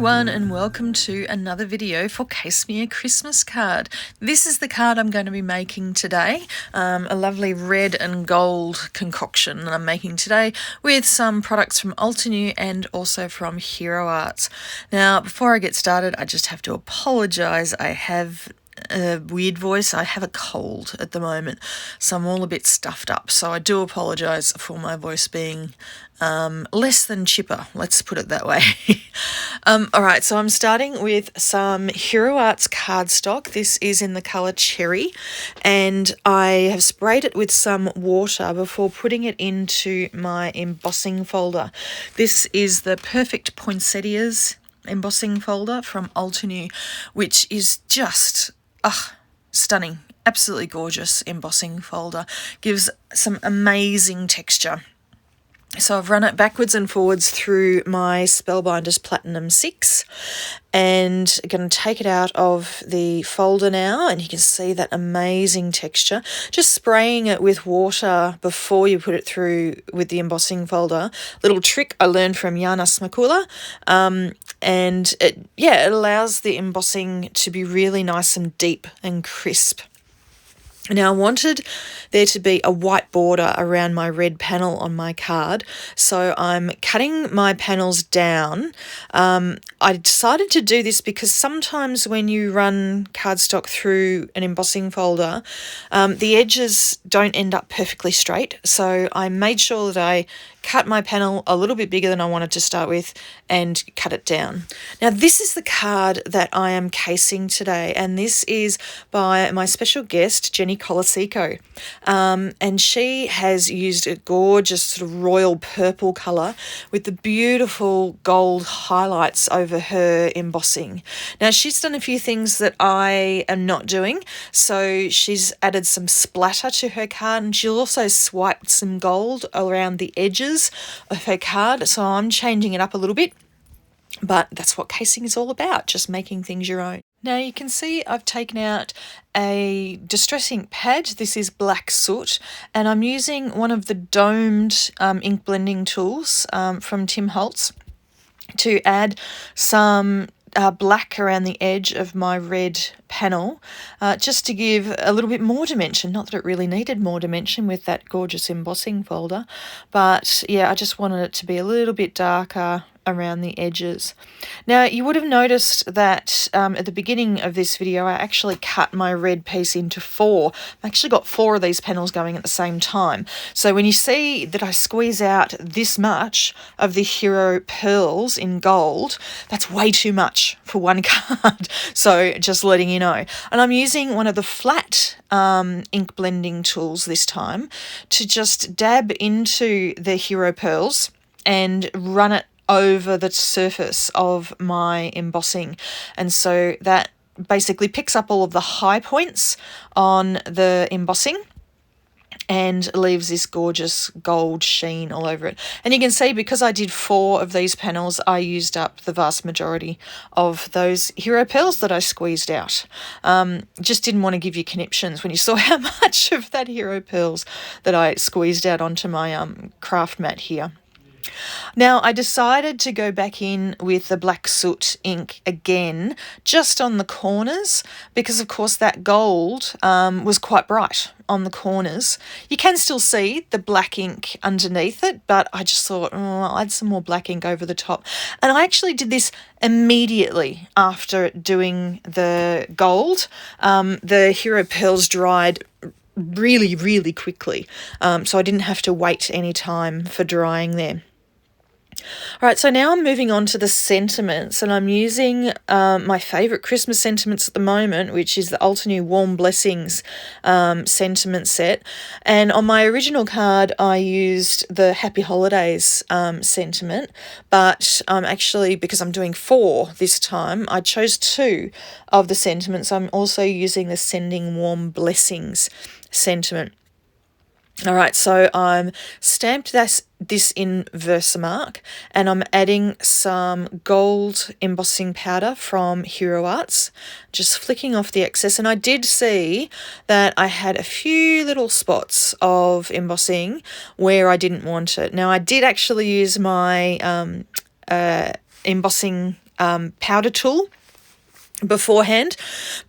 everyone, and welcome to another video for Case Me a Christmas Card. This is the card I'm going to be making today, a lovely red and gold concoction that I'm making today with some products from Altenew and also from Hero Arts. Now, before I get started, I just have to apologise. I have a weird voice. I have a cold at the moment, so I'm all a bit stuffed up. So I do apologise for my voice being less than chipper, let's put it that way. Alright, so I'm starting with some Hero Arts cardstock. This is in the colour Cherry, and I have sprayed it with some water before putting it into my embossing folder. This is the Perfect Poinsettias embossing folder from Altenew, which is just stunning, absolutely gorgeous embossing folder. Gives some amazing texture. So I've run it backwards and forwards through my Spellbinders Platinum 6 and I'm going to take it out of the folder now, and you can see that amazing texture. Just spraying it with water before you put it through with the embossing folder. Little trick I learned from Jana Smakula, and it allows the embossing to be really nice and deep and crisp. Now I wanted there to be a white border around my red panel on my card, so I'm cutting my panels down. I decided to do this because sometimes when you run cardstock through an embossing folder, the edges don't end up perfectly straight, so I made sure that I cut my panel a little bit bigger than I wanted to start with and cut it down. Now this is the card that I am casing today, and this is by my special guest Jenny Colacicco, and she has used a gorgeous sort of royal purple colour with the beautiful gold highlights over her embossing. Now she's done a few things that I am not doing, so she's added some splatter to her card, and she'll also swiped some gold around the edges of her card, so I'm changing it up a little bit, but that's what casing is all about, just making things your own. Now you can see I've taken out a distress ink pad. This is Black Soot, and I'm using one of the domed ink blending tools from Tim Holtz to add some black around the edge of my red panel, just to give a little bit more dimension. Not that it really needed more dimension with that gorgeous embossing folder, but yeah, I just wanted it to be a little bit darker around the edges. Now you would have noticed that at the beginning of this video I actually cut my red piece into 4. I've actually got 4 of these panels going at the same time. So when you see that I squeeze out this much of the Hero pearls in gold, that's way too much for one card. So just letting you know. And I'm using one of the flat ink blending tools this time to just dab into the Hero pearls and run it over the surface of my embossing, and so that basically picks up all of the high points on the embossing and leaves this gorgeous gold sheen all over it. And you can see because I did 4 of these panels, I used up the vast majority of those Hero pearls that I squeezed out. Just didn't want to give you conniptions when you saw how much of that Hero pearls that I squeezed out onto my craft mat here. Now I decided to go back in with the Black Soot ink again, just on the corners, because of course that gold was quite bright on the corners. You can still see the black ink underneath it, but I just thought, I'll add some more black ink over the top. And I actually did this immediately after doing the gold. The Hero pearls dried really, really quickly, so I didn't have to wait any time for drying there. Alright, so now I'm moving on to the sentiments, and I'm using my favourite Christmas sentiments at the moment, which is the Altenew Warm Blessings sentiment set. And on my original card I used the Happy Holidays sentiment, but actually, because I'm doing 4 this time, I chose 2 of the sentiments. I'm also using the Sending Warm Blessings sentiment. Alright, so I'm stamped this in Versamark, and I'm adding some gold embossing powder from Hero Arts, just flicking off the excess. And I did see that I had a few little spots of embossing where I didn't want it. Now I did actually use my embossing powder tool beforehand,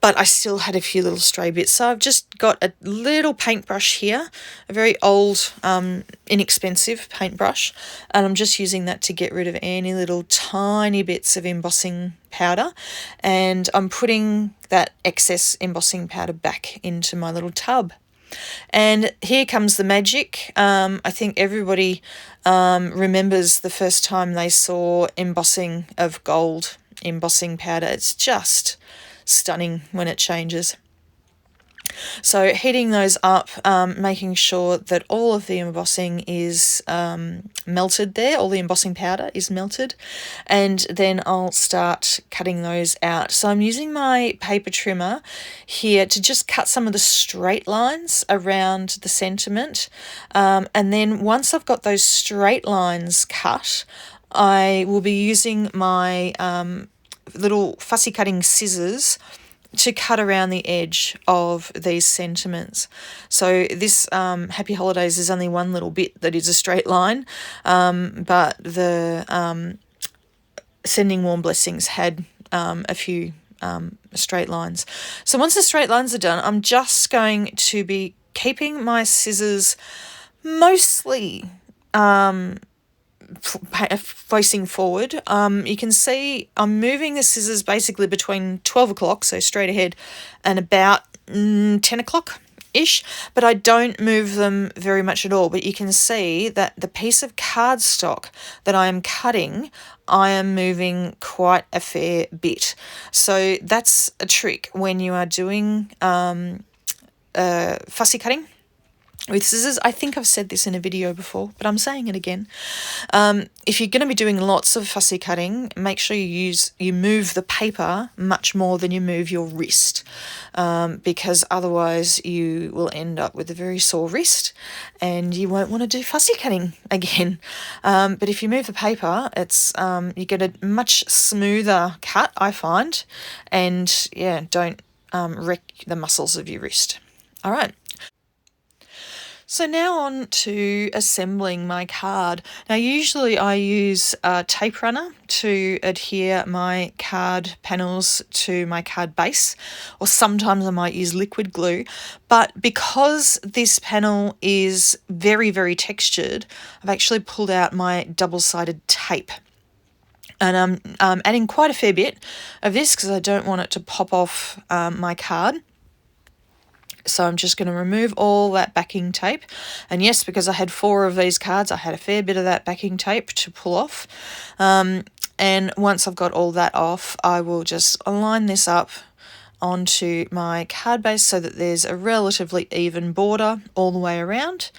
but I still had a few little stray bits. So I've just got a little paintbrush here, a very old, inexpensive paintbrush, and I'm just using that to get rid of any little tiny bits of embossing powder, and I'm putting that excess embossing powder back into my little tub. And here comes the magic. I think everybody remembers the first time they saw embossing of gold embossing powder. It's just stunning when it changes. So heating those up, making sure that all of the embossing is melted there, all the embossing powder is melted, and then I'll start cutting those out. So I'm using my paper trimmer here to just cut some of the straight lines around the sentiment, and then once I've got those straight lines cut, I will be using my little fussy cutting scissors to cut around the edge of these sentiments. So this Happy Holidays is only one little bit that is a straight line, but the Sending Warm Blessings had a few straight lines. So once the straight lines are done, I'm just going to be keeping my scissors mostly facing forward. You can see I'm moving the scissors basically between 12 o'clock, so straight ahead, and about 10 o'clock ish, but I don't move them very much at all. But you can see that the piece of cardstock that I am cutting, I am moving quite a fair bit. So that's a trick when you are doing fussy cutting with scissors. I think I've said this in a video before, but I'm saying it again. If you're going to be doing lots of fussy cutting, make sure you move the paper much more than you move your wrist, because otherwise you will end up with a very sore wrist and you won't want to do fussy cutting again. But if you move the paper, it's you get a much smoother cut, I find, and yeah, don't wreck the muscles of your wrist. All right. So now on to assembling my card. Now usually I use a tape runner to adhere my card panels to my card base, or sometimes I might use liquid glue, but because this panel is very, very textured, I've actually pulled out my double-sided tape. And I'm adding quite a fair bit of this because I don't want it to pop off my card. So I'm just going to remove all that backing tape. And yes, because I had 4 of these cards, I had a fair bit of that backing tape to pull off. And once I've got all that off, I will just align this up onto my card base so that there's a relatively even border all the way around.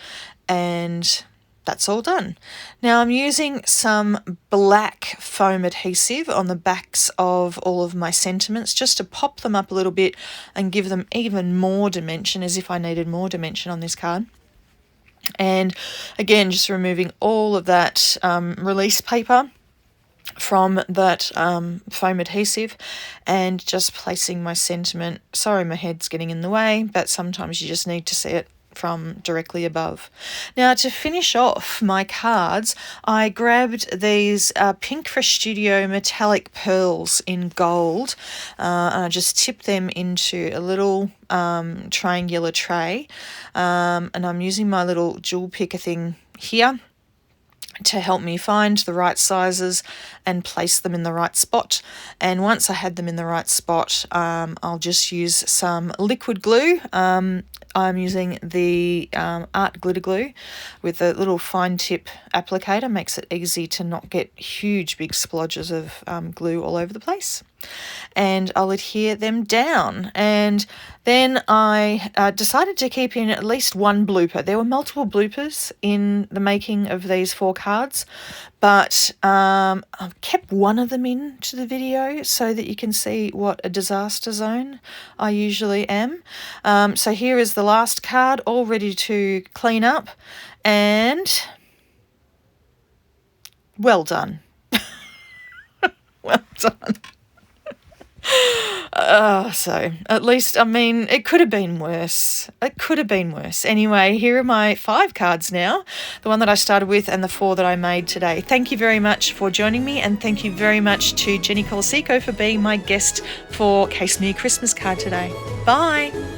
And that's all done. Now I'm using some black foam adhesive on the backs of all of my sentiments just to pop them up a little bit and give them even more dimension, as if I needed more dimension on this card. And again, just removing all of that release paper from that foam adhesive and just placing my sentiment. Sorry, my head's getting in the way, but sometimes you just need to see it from directly above. Now to finish off my cards, I grabbed these Pinkfresh Studio metallic pearls in gold, and I just tipped them into a little triangular tray, and I'm using my little jewel picker thing here to help me find the right sizes and place them in the right spot. And once I had them in the right spot, I'll just use some liquid glue. I'm using the Art Glitter Glue with a little fine tip applicator. Makes it easy to not get huge big splodges of glue all over the place. And I'll adhere them down. And then I decided to keep in at least one blooper. There were multiple bloopers in the making of these 4 cards, but I've kept one of them in to the video so that you can see what a disaster zone I usually am. So here is the last card, all ready to clean up, and well done. Well done. So at least, I mean, it could have been worse. It could have been worse. Anyway, here are my 5 cards now, the one that I started with and the 4 that I made today. Thank you very much for joining me, and thank you very much to Jenny Colacicco for being my guest for Case Me a Christmas Card today. Bye.